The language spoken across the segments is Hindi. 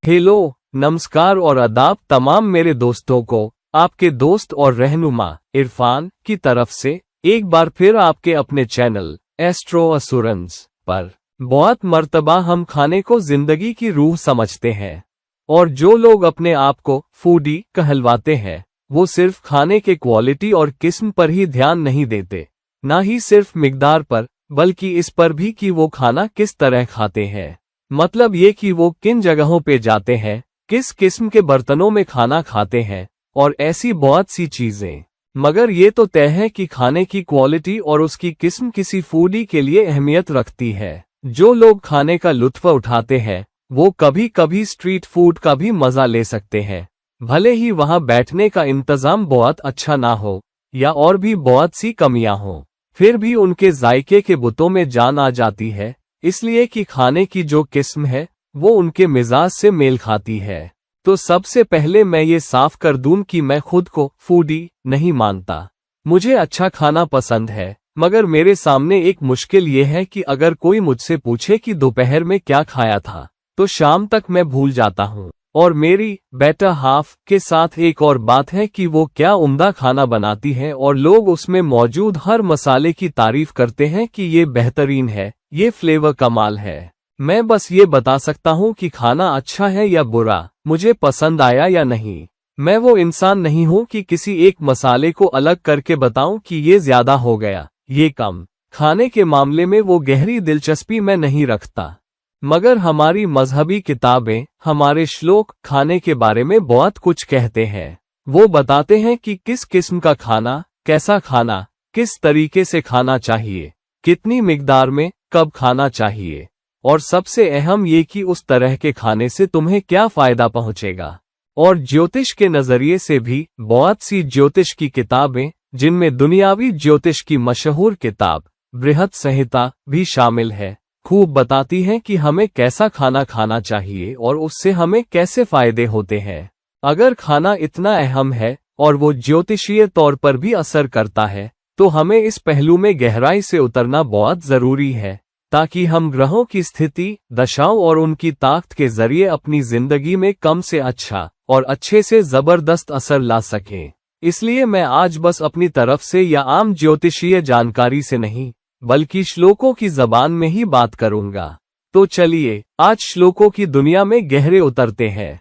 हेलो, नमस्कार और आदाब तमाम मेरे दोस्तों को। आपके दोस्त और रहनुमा इरफान की तरफ से एक बार फिर आपके अपने चैनल एस्ट्रो असुरेंस पर। बहुत मर्तबा हम खाने को जिंदगी की रूह समझते हैं और जो लोग अपने आप को फूडी कहलवाते हैं वो सिर्फ खाने के क्वालिटी और किस्म पर ही ध्यान नहीं देते, ना ही सिर्फ मिकदार पर, बल्कि इस पर भी कि वो खाना किस तरह खाते हैं। मतलब ये कि वो किन जगहों पे जाते हैं, किस किस्म के बर्तनों में खाना खाते हैं और ऐसी बहुत सी चीजें। मगर ये तो तय है कि खाने की क्वालिटी और उसकी किस्म किसी फूडी के लिए अहमियत रखती है। जो लोग खाने का लुत्फ उठाते हैं वो कभी कभी स्ट्रीट फूड का भी मजा ले सकते हैं, भले ही वहां बैठने का इंतजाम बहुत अच्छा ना हो या और भी बहुत सी कमियां हो, फिर भी उनके जायके के बुतों में जान आ जाती है, इसलिए कि खाने की जो किस्म है वो उनके मिजाज से मेल खाती है। तो सबसे पहले मैं ये साफ कर दूं कि मैं खुद को फूडी नहीं मानता। मुझे अच्छा खाना पसंद है, मगर मेरे सामने एक मुश्किल ये है कि अगर कोई मुझसे पूछे कि दोपहर में क्या खाया था तो शाम तक मैं भूल जाता हूँ। और मेरी बेटर हाफ के साथ एक और बात है कि वो क्या उम्दा खाना बनाती है और लोग उसमें मौजूद हर मसाले की तारीफ करते हैं कि ये बेहतरीन है, ये फ्लेवर कमाल है। मैं बस ये बता सकता हूँ कि खाना अच्छा है या बुरा, मुझे पसंद आया या नहीं। मैं वो इंसान नहीं हूँ कि किसी एक मसाले को अलग करके बताऊं कि ये ज्यादा हो गया, ये कम। खाने के मामले में वो गहरी दिलचस्पी मैं नहीं रखता। मगर हमारी मजहबी किताबें, हमारे श्लोक खाने के बारे में बहुत कुछ कहते हैं। वो बताते हैं कि किस किस्म का खाना, कैसा खाना, किस तरीके से खाना चाहिए, कितनी मिकदार में, कब खाना चाहिए, और सबसे अहम ये कि उस तरह के खाने से तुम्हें क्या फायदा पहुंचेगा। और ज्योतिष के नजरिए से भी बहुत सी ज्योतिष की किताबें, जिनमें दुनियावी ज्योतिष की मशहूर किताब बृहद संहिता भी शामिल है, खूब बताती हैं कि हमें कैसा खाना खाना चाहिए और उससे हमें कैसे फायदे होते हैं। अगर खाना इतना अहम है और वो ज्योतिषीय तौर पर भी असर करता है तो हमें इस पहलू में गहराई से उतरना बहुत जरूरी है, ताकि हम ग्रहों की स्थिति, दशाओं और उनकी ताकत के जरिए अपनी जिंदगी में कम से अच्छा और अच्छे से जबरदस्त असर ला सकें। इसलिए मैं आज बस अपनी तरफ से या आम ज्योतिषीय जानकारी से नहीं, बल्कि श्लोकों की जबान में ही बात करूंगा। तो चलिए आज श्लोकों की दुनिया में गहरे उतरते हैं।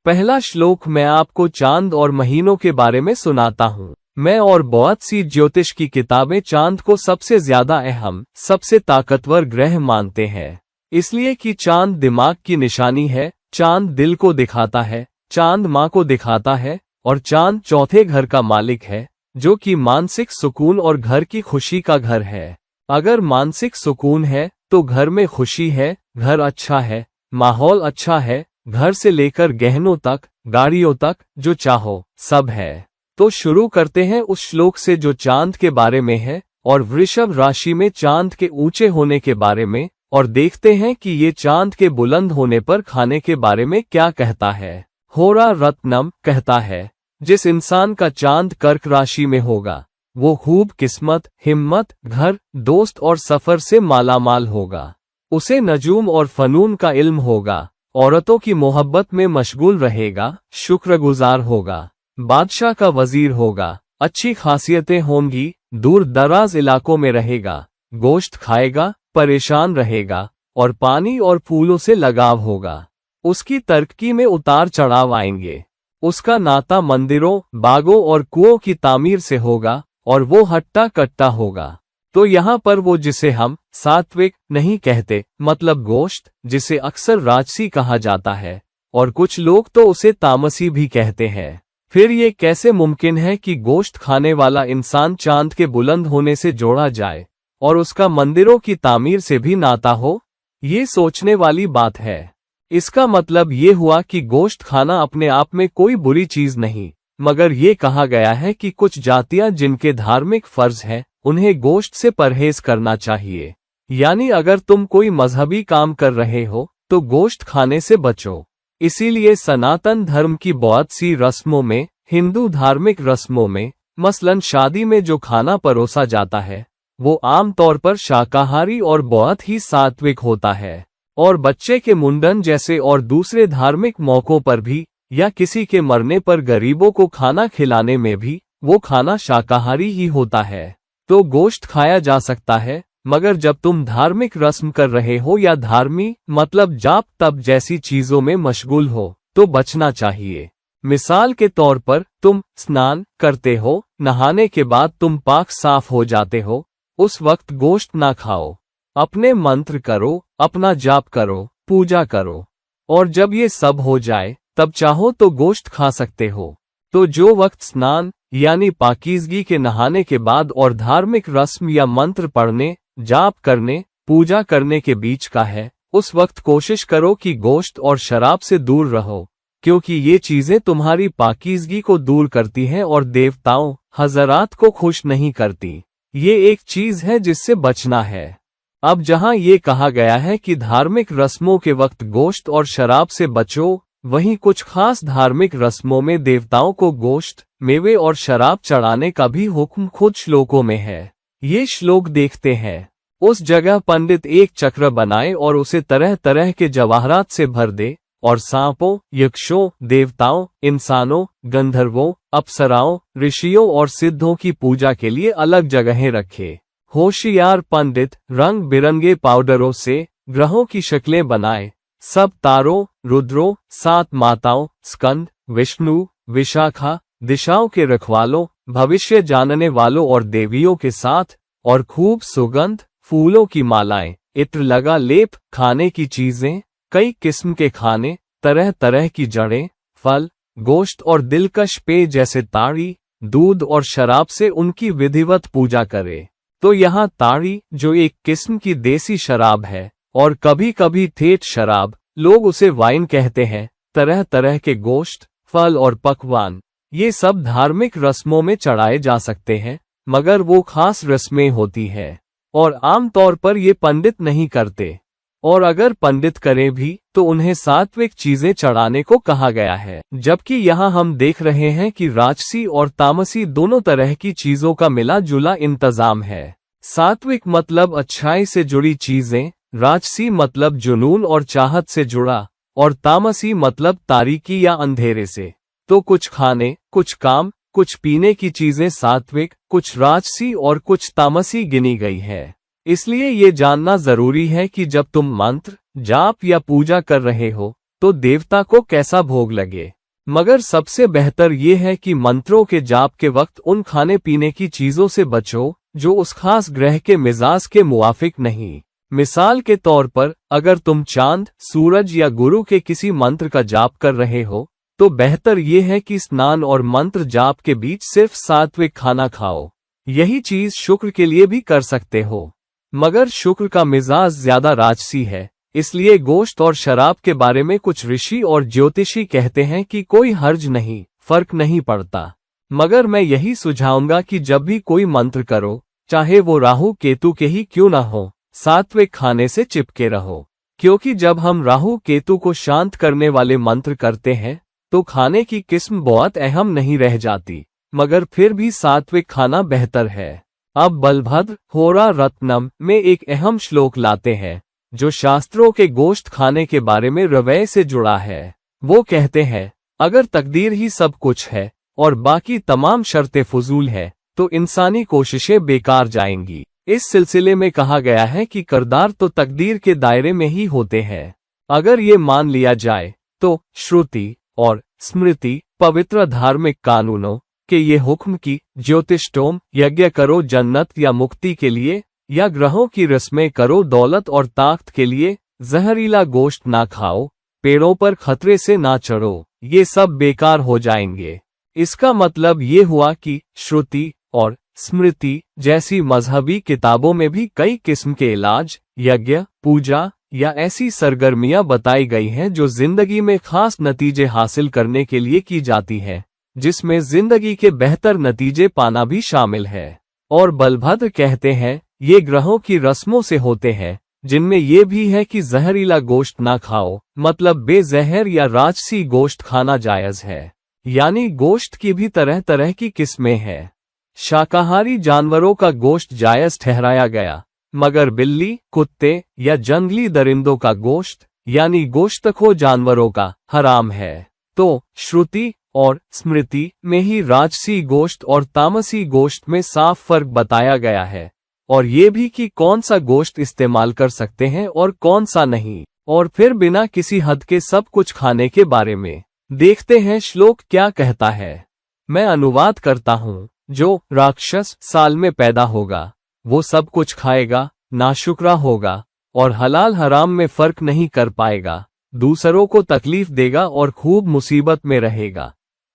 पहला श्लोक मैं आपको चांद और महीनों के बारे में सुनाता हूँ। मैं और बहुत सी ज्योतिष की किताबें चांद को सबसे ज्यादा अहम, सबसे ताकतवर ग्रह मानते हैं, इसलिए कि चांद दिमाग की निशानी है, चांद दिल को दिखाता है, चांद माँ को दिखाता है और चांद चौथे घर का मालिक है, जो कि मानसिक सुकून और घर की खुशी का घर है। अगर मानसिक सुकून है तो घर में खुशी है, घर अच्छा है, माहौल अच्छा है, घर से लेकर गहनों तक, गाड़ियों तक, जो चाहो सब है। तो शुरू करते हैं उस श्लोक से जो चांद के बारे में है और वृषभ राशि में चांद के ऊंचे होने के बारे में, और देखते हैं कि ये चांद के बुलंद होने पर खाने के बारे में क्या कहता है। होरा रत्नम कहता है, जिस इंसान का चांद कर्क राशि में होगा वो खूब किस्मत, हिम्मत, घर, दोस्त और सफर से मालामाल होगा। उसे नजूम और फनून का इल्म होगा, औरतों की मोहब्बत में मशगूल रहेगा, शुक्रगुजार होगा, बादशाह का वजीर होगा, अच्छी खासियतें होंगी, दूर दराज इलाकों में रहेगा, गोश्त खाएगा, परेशान रहेगा और पानी और फूलों से लगाव होगा। उसकी तरक्की में उतार चढ़ाव आएंगे। उसका नाता मंदिरों, बागों और कुओं की तामीर से होगा और वो हट्टा कट्टा होगा। तो यहाँ पर वो जिसे हम सात्विक नहीं कहते, मतलब गोश्त, जिसे अक्सर राजसी कहा जाता है और कुछ लोग तो उसे तामसी भी कहते हैं। फिर ये कैसे मुमकिन है कि गोश्त खाने वाला इंसान चांद के बुलंद होने से जोड़ा जाए और उसका मंदिरों की तामीर से भी नाता हो? ये सोचने वाली बात है। इसका मतलब ये हुआ कि गोश्त खाना अपने आप में कोई बुरी चीज नहीं, मगर ये कहा गया है कि कुछ जातियां जिनके धार्मिक फर्ज है उन्हें गोश्त से परहेज करना चाहिए। यानी अगर तुम कोई मजहबी काम कर रहे हो तो गोश्त खाने से बचो। इसीलिए सनातन धर्म की बहुत सी रस्मों में, हिंदू धार्मिक रस्मों में, मसलन शादी में जो खाना परोसा जाता है वो आम तौर पर शाकाहारी और बहुत ही सात्विक होता है। और बच्चे के मुंडन जैसे और दूसरे धार्मिक मौकों पर भी, या किसी के मरने पर गरीबों को खाना खिलाने में भी वो खाना शाकाहारी ही होता है। तो गोश्त खाया जा सकता है, मगर जब तुम धार्मिक रस्म कर रहे हो या धार्मिक मतलब जाप तप जैसी चीजों में मशगूल हो तो बचना चाहिए। मिसाल के तौर पर तुम स्नान करते हो, नहाने के बाद तुम पाक साफ हो जाते हो, उस वक्त गोश्त ना खाओ। अपने मंत्र करो, अपना जाप करो, पूजा करो, और जब ये सब हो जाए तब चाहो तो गोश्त खा सकते हो। तो जो वक्त स्नान यानी पाकीज़गी के नहाने के बाद और धार्मिक रस्म या मंत्र पढ़ने, जाप करने, पूजा करने के बीच का है, उस वक्त कोशिश करो कि गोश्त और शराब से दूर रहो, क्योंकि ये चीजें तुम्हारी पाकीज़गी को दूर करती हैं और देवताओं हज़रात को खुश नहीं करती। ये एक चीज है जिससे बचना है। अब जहां ये कहा गया है कि धार्मिक रस्मों के वक्त गोश्त और शराब से बचो, वहीं कुछ खास धार्मिक रस्मों में देवताओं को गोश्त, मेवे और शराब चढ़ाने का भी हुक्म खुद श्लोकों में है। ये श्लोक देखते हैं। उस जगह पंडित एक चक्र बनाए और उसे तरह तरह के जवाहरात से भर दे, और सांपों, यक्षों, देवताओं, इंसानों, गंधर्वों, अप्सराओं, ऋषियों और सिद्धों की पूजा के लिए अलग जगहें रखे। होशियार पंडित रंग बिरंगे पाउडरों से ग्रहों की शक्लें बनाए, सब तारों, रुद्रों, 7 माताओं, स्कंद, विष्णु, विशाखा, दिशाओं के रखवालों, भविष्य जानने वालों और देवियों के साथ, और खूब सुगंध, फूलों की मालाएं, इत्र लगा लेप, खाने की चीजें, कई किस्म के खाने, तरह तरह की जड़ें, फल, गोश्त और दिलकश पेय जैसे ताड़ी, दूध और शराब से उनकी विधिवत पूजा करे। तो यहाँ ताड़ी, जो एक किस्म की देसी शराब है, और कभी कभी ठेठ शराब, लोग उसे वाइन कहते हैं, तरह तरह के गोश्त, फल और पकवान, ये सब धार्मिक रस्मों में चढ़ाए जा सकते हैं, मगर वो खास रस्में होती है और आमतौर पर ये पंडित नहीं करते, और अगर पंडित करें भी तो उन्हें सात्विक चीजें चढ़ाने को कहा गया है। जबकि यहाँ हम देख रहे हैं कि राजसी और तामसी दोनों तरह की चीजों का मिला जुला इंतजाम है। सात्विक मतलब अच्छाई से जुड़ी चीजें, राजसी मतलब जुनून और चाहत से जुड़ा, और तामसी मतलब तारीकी या अंधेरे से। तो कुछ खाने, कुछ काम, कुछ पीने की चीजें सात्विक, कुछ राजसी और कुछ तामसी गिनी गई है। इसलिए ये जानना जरूरी है कि जब तुम मंत्र, जाप या पूजा कर रहे हो तो देवता को कैसा भोग लगे। मगर सबसे बेहतर ये है कि मंत्रों के जाप के वक्त उन खाने पीने की चीजों से बचो जो उस खास ग्रह के मिजाज के मुवाफिक नहीं। मिसाल के तौर पर अगर तुम चांद, सूरज या गुरु के किसी मंत्र का जाप कर रहे हो तो बेहतर ये है कि स्नान और मंत्र जाप के बीच सिर्फ सात्विक खाना खाओ। यही चीज शुक्र के लिए भी कर सकते हो, मगर शुक्र का मिजाज ज्यादा राजसी है, इसलिए गोश्त और शराब के बारे में कुछ ऋषि और ज्योतिषी कहते हैं कि कोई हर्ज नहीं, फर्क नहीं पड़ता। मगर मैं यही सुझाऊंगा कि जब भी कोई मंत्र करो, चाहे वो राहु केतु के ही क्यों ना हो, सात्विक खाने से चिपके रहो, क्योंकि जब हम राहु केतु को शांत करने वाले मंत्र करते हैं तो खाने की किस्म बहुत अहम नहीं रह जाती, मगर फिर भी सात्विक खाना बेहतर है। अब बलभद्र होरा रत्नम में एक अहम श्लोक लाते हैं जो शास्त्रों के गोश्त खाने के बारे में रवैये से जुड़ा है। वो कहते हैं, अगर तकदीर ही सब कुछ है और बाकी तमाम शर्तें फजूल है तो इंसानी कोशिशें बेकार जाएंगी। इस सिलसिले में कहा गया है कि किरदार तो तकदीर के दायरे में ही होते हैं। अगर ये मान लिया जाए तो श्रुति और स्मृति पवित्र धार्मिक कानूनों के ये हुक्म की ज्योतिषोम यज्ञ करो जन्नत या मुक्ति के लिए, या ग्रहों की रस्में करो दौलत और ताकत के लिए, जहरीला गोश्त ना खाओ, पेड़ों पर खतरे से ना चढ़ो, ये सब बेकार हो जाएंगे। इसका मतलब ये हुआ कि श्रुति और स्मृति जैसी मजहबी किताबों में भी कई किस्म के इलाज, यज्ञ, पूजा या ऐसी सरगर्मियां बताई गई हैं जो जिंदगी में खास नतीजे हासिल करने के लिए की जाती हैं, जिसमें जिंदगी के बेहतर नतीजे पाना भी शामिल है। और बलभद्र कहते हैं, ये ग्रहों की रस्मों से होते हैं जिनमें ये भी है कि जहरीला गोश्त ना खाओ, मतलब बेजहर या राजसी गोश्त खाना जायज है। यानी गोश्त की भी तरह तरह की किस्में हैं। शाकाहारी जानवरों का गोश्त जायज ठहराया गया, मगर बिल्ली, कुत्ते या जंगली दरिंदों का गोश्त यानी गोश्तखोर जानवरों का हराम है। तो श्रुति और स्मृति में ही राजसी गोश्त और तामसी गोश्त में साफ फर्क बताया गया है, और ये भी कि कौन सा गोश्त इस्तेमाल कर सकते हैं और कौन सा नहीं। और फिर बिना किसी हद के सब कुछ खाने के बारे में देखते हैं श्लोक क्या कहता है। मैं अनुवाद करता हूँ। जो राक्षस साल में पैदा होगा वो सब कुछ खाएगा, नाशुक्रा होगा और हलाल हराम में फर्क नहीं कर पाएगा, दूसरों को तकलीफ देगा और खूब मुसीबत में रहेगा।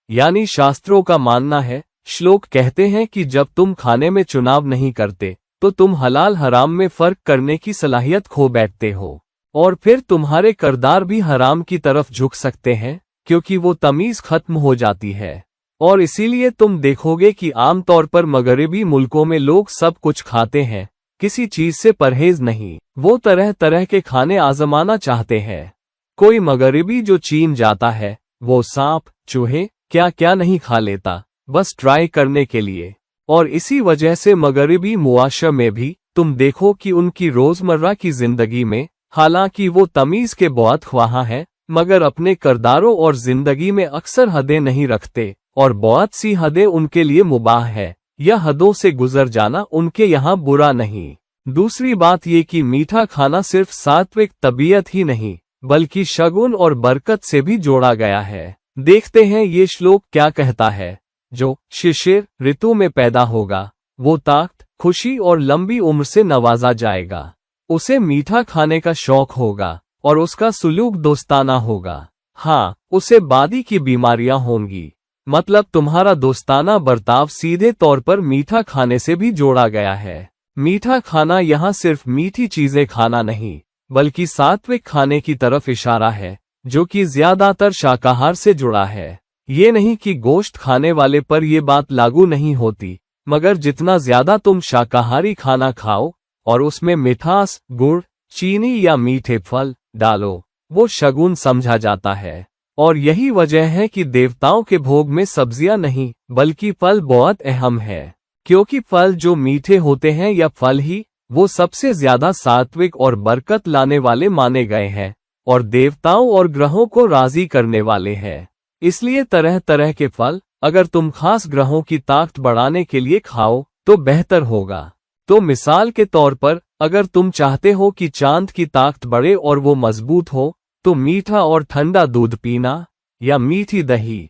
यानी शास्त्रों का मानना है, श्लोक कहते हैं कि जब तुम खाने में चुनाव नहीं करते तो तुम हलाल हराम में फर्क करने की सलाहियत खो बैठते हो, और फिर तुम्हारे किरदार भी हराम की तरफ झुक सकते हैं क्योंकि वो तमीज खत्म हो जाती है। और इसीलिए तुम देखोगे कि आमतौर पर मगरबी मुल्कों में लोग सब कुछ खाते हैं, किसी चीज से परहेज नहीं। वो तरह तरह के खाने आजमाना चाहते हैं। कोई मगरबी जो चीन जाता है वो सांप, चूहे, क्या क्या नहीं खा लेता, बस ट्राई करने के लिए। और इसी वजह से मगरबी मुआशरे में भी तुम देखो कि उनकी रोजमर्रा की जिंदगी में हालांकि वो तमीज के बहुत ख्वाह हैं, मगर अपने किरदारों और जिंदगी में अक्सर हदें नहीं रखते, और बहुत सी हदें उनके लिए मुबाह है, या हदों से गुजर जाना उनके यहाँ बुरा नहीं। दूसरी बात ये कि मीठा खाना सिर्फ सात्विक तबीयत ही नहीं बल्कि शगुन और बरकत से भी जोड़ा गया है। देखते हैं ये श्लोक क्या कहता है। जो शिशिर ऋतु में पैदा होगा वो ताकत, खुशी और लंबी उम्र से नवाजा जाएगा। उसे मीठा खाने का शौक होगा और उसका सुलूक दोस्ताना होगा। हाँ, उसे बादी की बीमारियां होंगी। मतलब तुम्हारा दोस्ताना बर्ताव सीधे तौर पर मीठा खाने से भी जोड़ा गया है। मीठा खाना यहाँ सिर्फ मीठी चीजें खाना नहीं बल्कि सात्विक खाने की तरफ इशारा है, जो कि ज्यादातर शाकाहार से जुड़ा है। ये नहीं कि गोश्त खाने वाले पर ये बात लागू नहीं होती, मगर जितना ज्यादा तुम शाकाहारी खाना खाओ और उसमें मिठास, गुड़, चीनी या मीठे फल डालो, वो शगुन समझा जाता है। और यही वजह है कि देवताओं के भोग में सब्जियां नहीं बल्कि फल बहुत अहम है, क्योंकि फल जो मीठे होते हैं या फल ही वो सबसे ज्यादा सात्विक और बरकत लाने वाले माने गए हैं और देवताओं और ग्रहों को राजी करने वाले हैं। इसलिए तरह तरह के फल अगर तुम खास ग्रहों की ताकत बढ़ाने के लिए खाओ तो बेहतर होगा। तो मिसाल के तौर पर अगर तुम चाहते हो कि चांद की ताकत बढ़े और वो मजबूत हो तो मीठा और ठंडा दूध पीना या मीठी दही,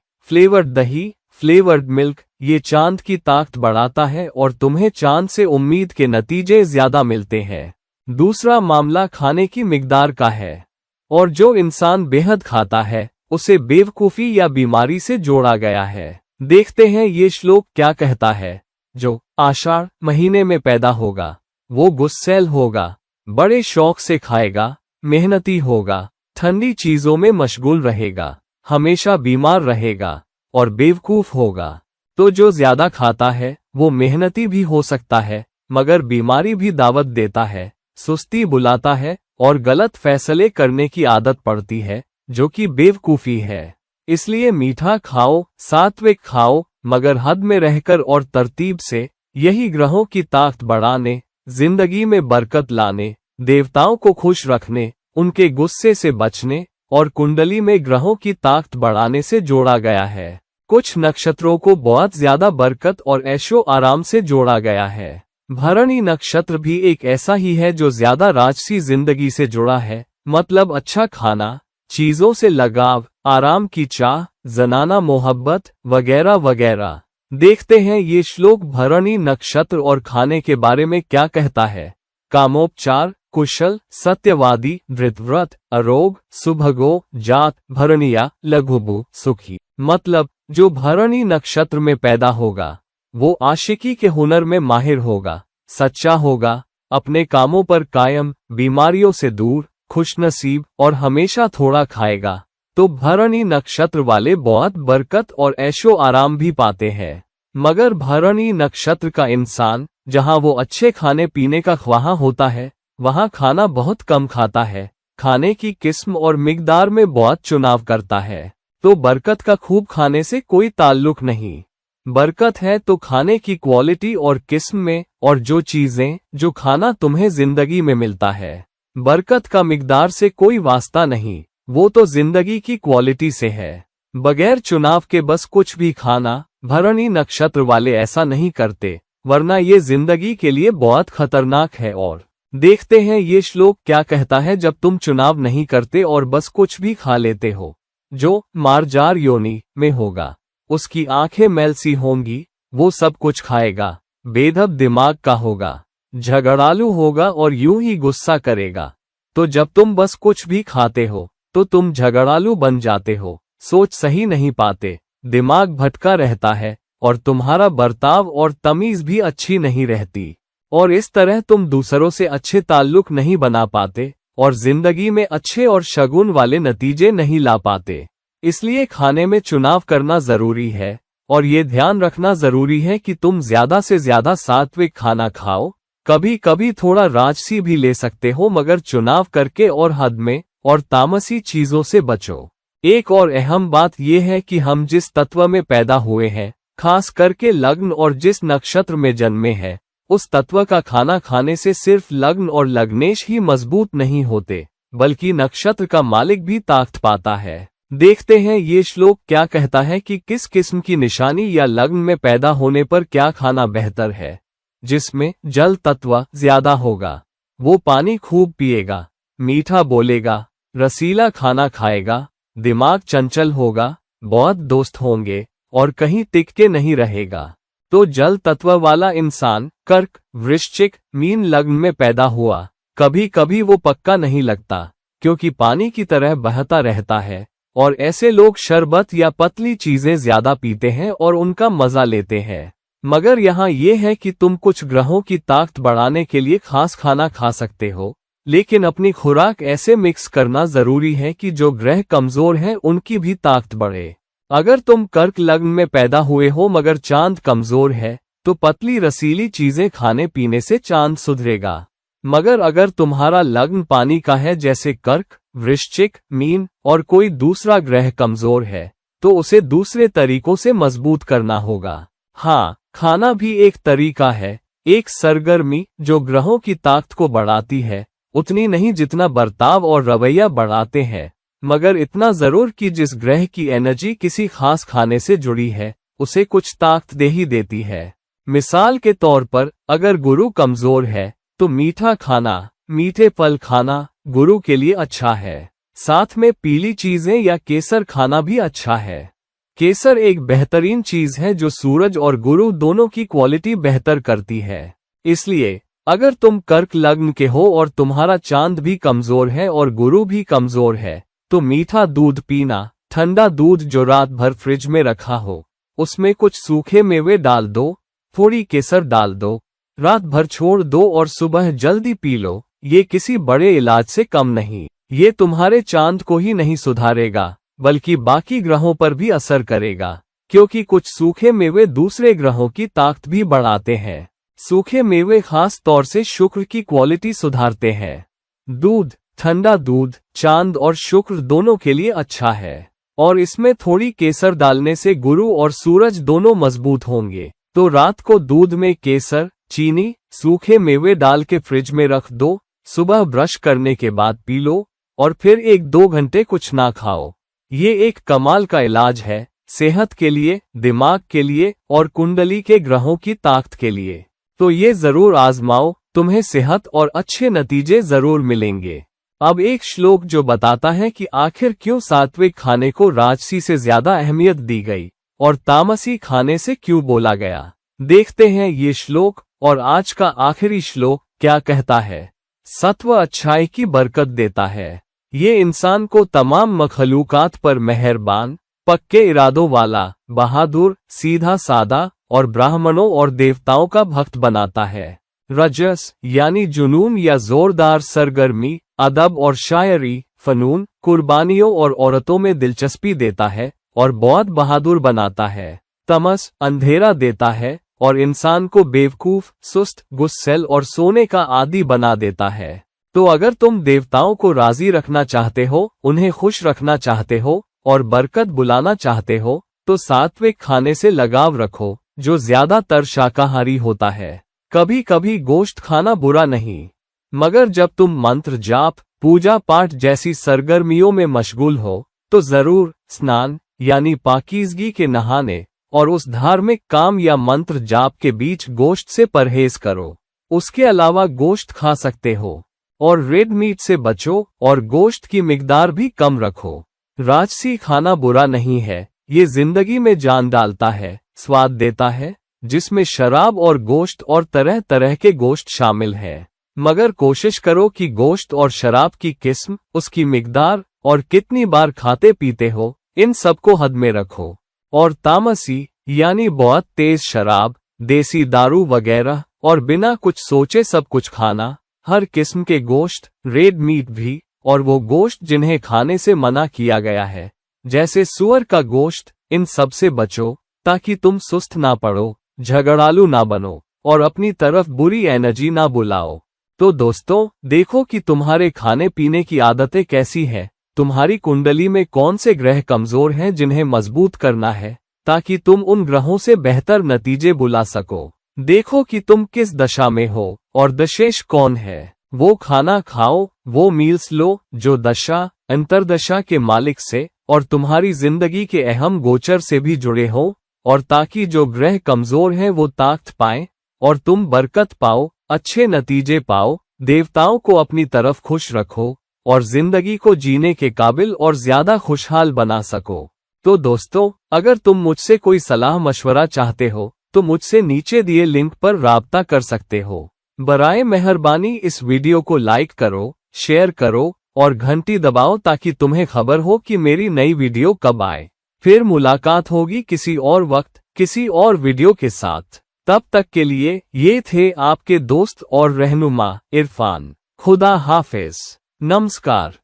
फ्लेवर्ड मिल्क, ये चांद की ताकत बढ़ाता है और तुम्हें चांद से उम्मीद के नतीजे ज्यादा मिलते हैं। दूसरा मामला खाने की मिकदार का है, और जो इंसान बेहद खाता है उसे बेवकूफी या बीमारी से जोड़ा गया है। देखते हैं ये श्लोक क्या कहता है। जो आषाढ़ महीने में पैदा होगा वो गुस्सैल होगा, बड़े शौक से खाएगा, मेहनती होगा, ठंडी चीजों में मशगूल रहेगा, हमेशा बीमार रहेगा और बेवकूफ होगा। तो जो ज्यादा खाता है वो मेहनती भी हो सकता है मगर बीमारी भी दावत देता है, सुस्ती बुलाता है और गलत फैसले करने की आदत पड़ती है, जो कि बेवकूफी है। इसलिए मीठा खाओ, सात्विक खाओ, मगर हद में रहकर और तरतीब से। यही ग्रहों की ताकत बढ़ाने, जिंदगी में बरकत लाने, देवताओं को खुश रखने, उनके गुस्से से बचने और कुंडली में ग्रहों की ताकत बढ़ाने से जोड़ा गया है। कुछ नक्षत्रों को बहुत ज्यादा बरकत और ऐशो आराम से जोड़ा गया है। भरणी नक्षत्र भी एक ऐसा ही है जो ज्यादा राजसी जिंदगी से जुड़ा है, मतलब अच्छा खाना, चीजों से लगाव, आराम की चाह, जनाना मोहब्बत वगैरह वगैरह। देखते हैं ये श्लोक भरणी नक्षत्र और खाने के बारे में क्या कहता है। कामोपचार, कुशल, सत्यवादी, धृतव्रत, अरोग, सुभगो, जात, भरणिया, लघुबु, सुखी। मतलब जो भरणी नक्षत्र में पैदा होगा वो आशिकी के हुनर में माहिर होगा, सच्चा होगा, अपने कामों पर कायम, बीमारियों से दूर, खुशनसीब और हमेशा थोड़ा खाएगा। तो भरणी नक्षत्र वाले बहुत बरकत और ऐशो आराम भी पाते हैं। मगर भरणी नक्षत्र का इंसान जहां वो अच्छे खाने पीने का ख्वाह होता है वहां खाना बहुत कम खाता है, खाने की किस्म और मिकदार में बहुत चुनाव करता है। तो बरकत का खूब खाने से कोई ताल्लुक नहीं। बरकत है तो खाने की क्वालिटी और किस्म में, और जो चीजें, जो खाना तुम्हें जिंदगी में मिलता है, बरकत का मिकदार से कोई वास्ता नहीं, वो तो जिंदगी की क्वालिटी से है। बगैर चुनाव के बस कुछ भी खाना, भरणी नक्षत्र वाले ऐसा नहीं करते, वरना ये जिंदगी के लिए बहुत खतरनाक है। और देखते हैं ये श्लोक क्या कहता है। जब तुम चुनाव नहीं करते और बस कुछ भी खा लेते हो, जो मार्जार योनि में होगा, उसकी आंखें मैलसी होंगी, वो सब कुछ खाएगा, बेधब दिमाग का होगा, झगड़ालू होगा और यूं ही गुस्सा करेगा। तो जब तुम बस कुछ भी खाते हो तो तुम झगड़ालू बन जाते हो, सोच सही नहीं पाते, दिमाग भटका रहता है और तुम्हारा बर्ताव और तमीज भी अच्छी नहीं रहती, और इस तरह तुम दूसरों से अच्छे ताल्लुक नहीं बना पाते और जिंदगी में अच्छे और शगुन वाले नतीजे नहीं ला पाते। इसलिए खाने में चुनाव करना जरूरी है और ये ध्यान रखना जरूरी है कि तुम ज्यादा से ज्यादा सात्विक खाना खाओ। कभी कभी थोड़ा राजसी भी ले सकते हो, मगर चुनाव करके और हद में, और तामसी चीजों से बचो। एक और अहम बात यह है कि हम जिस तत्व में पैदा हुए हैं, खास करके लग्न और जिस नक्षत्र में जन्मे हैं, उस तत्व का खाना खाने से सिर्फ लग्न और लग्नेश ही मजबूत नहीं होते, बल्कि नक्षत्र का मालिक भी ताकत पाता है। देखते हैं ये श्लोक क्या कहता है कि किस किस्म की निशानी या लग्न में पैदा होने पर क्या खाना बेहतर है। जिसमें जल तत्व ज्यादा होगा, वो पानी खूब पिएगा, मीठा बोलेगा, रसीला खाना खाएगा, दिमाग चंचल होगा, बहुत दोस्त होंगे और कहीं टिक के नहीं रहेगा। तो जल तत्व वाला इंसान कर्क, वृश्चिक, मीन लग्न में पैदा हुआ, कभी कभी वो पक्का नहीं लगता, क्योंकि पानी की तरह बहता रहता है, और ऐसे लोग शरबत या पतली चीजें ज्यादा पीते हैं और उनका मजा लेते हैं। मगर यहाँ ये है कि तुम कुछ ग्रहों की ताकत बढ़ाने के लिए खास खाना खा सकते हो, लेकिन अपनी खुराक ऐसे मिक्स करना जरूरी है कि जो ग्रह कमजोर हैं उनकी भी ताकत बढ़े। अगर तुम कर्क लग्न में पैदा हुए हो मगर चांद कमजोर है, तो पतली रसीली चीजें खाने पीने से चांद सुधरेगा। मगर अगर तुम्हारा लग्न पानी का है, जैसे कर्क, वृश्चिक, मीन, और कोई दूसरा ग्रह कमजोर है, तो उसे दूसरे तरीकों से मजबूत करना होगा। हाँ, खाना भी एक तरीका है, एक सरगर्मी जो ग्रहों की ताकत को बढ़ाती है, उतनी नहीं जितना बर्ताव और रवैया बढ़ाते हैं, मगर इतना जरूर कि जिस ग्रह की एनर्जी किसी खास खाने से जुड़ी है, उसे कुछ ताकत दे ही देती है। मिसाल के तौर पर, अगर गुरु कमजोर है, तो मीठा खाना, मीठे फल खाना गुरु के लिए अच्छा है। साथ में पीली चीजें या केसर खाना भी अच्छा है। केसर एक बेहतरीन चीज है जो सूरज और गुरु दोनों की क्वालिटी बेहतर करती है। इसलिए अगर तुम कर्क लग्न के हो और तुम्हारा चांद भी कमजोर है और गुरु भी कमजोर है, तो मीठा दूध पीना, ठंडा दूध जो रात भर फ्रिज में रखा हो, उसमें कुछ सूखे मेवे डाल दो, थोड़ी केसर डाल दो, रात भर छोड़ दो और सुबह जल्दी पी लो। ये किसी बड़े इलाज से कम नहीं। ये तुम्हारे चांद को ही नहीं सुधारेगा, बल्कि बाकी ग्रहों पर भी असर करेगा, क्योंकि कुछ सूखे मेवे दूसरे ग्रहों की ताकत भी बढ़ाते हैं। सूखे मेवे खास तौर से शुक्र की क्वालिटी सुधारते हैं। दूध, ठंडा दूध चांद और शुक्र दोनों के लिए अच्छा है, और इसमें थोड़ी केसर डालने से गुरु और सूरज दोनों मजबूत होंगे। तो रात को दूध में केसर, चीनी, सूखे मेवे डाल के फ्रिज में रख दो, सुबह ब्रश करने के बाद पी लो, और फिर 1-2 घंटे कुछ ना खाओ। ये एक कमाल का इलाज है, सेहत के लिए, दिमाग के लिए और कुंडली के ग्रहों की ताकत के लिए। तो ये जरूर आजमाओ, तुम्हें सेहत और अच्छे नतीजे जरूर मिलेंगे। अब एक श्लोक जो बताता है कि आखिर क्यों सात्विक खाने को राजसी से ज्यादा अहमियत दी गई और तामसी खाने से क्यों बोला गया। देखते हैं ये श्लोक, और आज का आखिरी श्लोक क्या कहता है। सत्व अच्छाई की बरकत देता है। ये इंसान को तमाम मखलूकात पर मेहरबान, पक्के इरादों वाला, बहादुर, सीधा सादा और ब्राह्मणों और देवताओं का भक्त बनाता है। रजस यानी जुनून या जोरदार सरगर्मी, अदब और शायरी, फनून, कुर्बानियों और औरतों में दिलचस्पी देता है और बहुत बहादुर बनाता है। तमस अंधेरा देता है और इंसान को बेवकूफ, सुस्त, गुस्सैल और सोने का आदी बना देता है। तो अगर तुम देवताओं को राजी रखना चाहते हो, उन्हें खुश रखना चाहते हो और बरकत बुलाना चाहते हो, तो सात्विक खाने से लगाव रखो, जो ज्यादातर शाकाहारी होता है। कभी कभी गोश्त खाना बुरा नहीं, मगर जब तुम मंत्र जाप, पूजा पाठ जैसी सरगर्मियों में मशगूल हो तो जरूर स्नान यानी पाकीज़गी के नहाने और उस धार्मिक काम या मंत्र जाप के बीच गोश्त से परहेज करो। उसके अलावा गोश्त खा सकते हो और रेड मीट से बचो और गोश्त की मिकदार भी कम रखो। राजसी खाना बुरा नहीं है, ये जिंदगी में जान डालता है, स्वाद देता है, जिसमें शराब और गोश्त और तरह तरह के गोश्त शामिल है। मगर कोशिश करो कि गोश्त और शराब की किस्म, उसकी मिकदार और कितनी बार खाते पीते हो, इन सबको हद में रखो। और तामसी यानी बहुत तेज शराब, देसी दारू वगैरह और बिना कुछ सोचे सब कुछ खाना, हर किस्म के गोश्त, रेड मीट भी, और वो गोश्त जिन्हें खाने से मना किया गया है जैसे सुअर का गोश्त, इन सब से बचो ताकि तुम सुस्त ना पड़ो, झगड़ालू ना बनो और अपनी तरफ बुरी एनर्जी ना बुलाओ। तो दोस्तों, देखो कि तुम्हारे खाने पीने की आदतें कैसी है, तुम्हारी कुंडली में कौन से ग्रह कमजोर हैं जिन्हें मजबूत करना है ताकि तुम उन ग्रहों से बेहतर नतीजे बुला सको। देखो कि तुम किस दशा में हो और दशेश कौन है, वो खाना खाओ, वो मील्स लो जो दशा अंतरदशा के मालिक से और तुम्हारी जिंदगी के अहम गोचर से भी जुड़े हो, और ताकि जो ग्रह कमजोर हैं वो ताकत पाएं और तुम बरकत पाओ, अच्छे नतीजे पाओ, देवताओं को अपनी तरफ खुश रखो और जिंदगी को जीने के काबिल और ज्यादा खुशहाल बना सको। तो दोस्तों, अगर तुम मुझसे कोई सलाह मशवरा चाहते हो तो मुझसे नीचे दिए लिंक पर राब्ता कर सकते हो। बराए मेहरबानी इस वीडियो को लाइक करो, शेयर करो और घंटी दबाओ ताकि तुम्हें खबर हो कि मेरी नई वीडियो कब आए। फिर मुलाकात होगी किसी और वक्त, किसी और वीडियो के साथ। तब तक के लिए ये थे आपके दोस्त और रहनुमा इरफान। खुदा हाफिज। नमस्कार।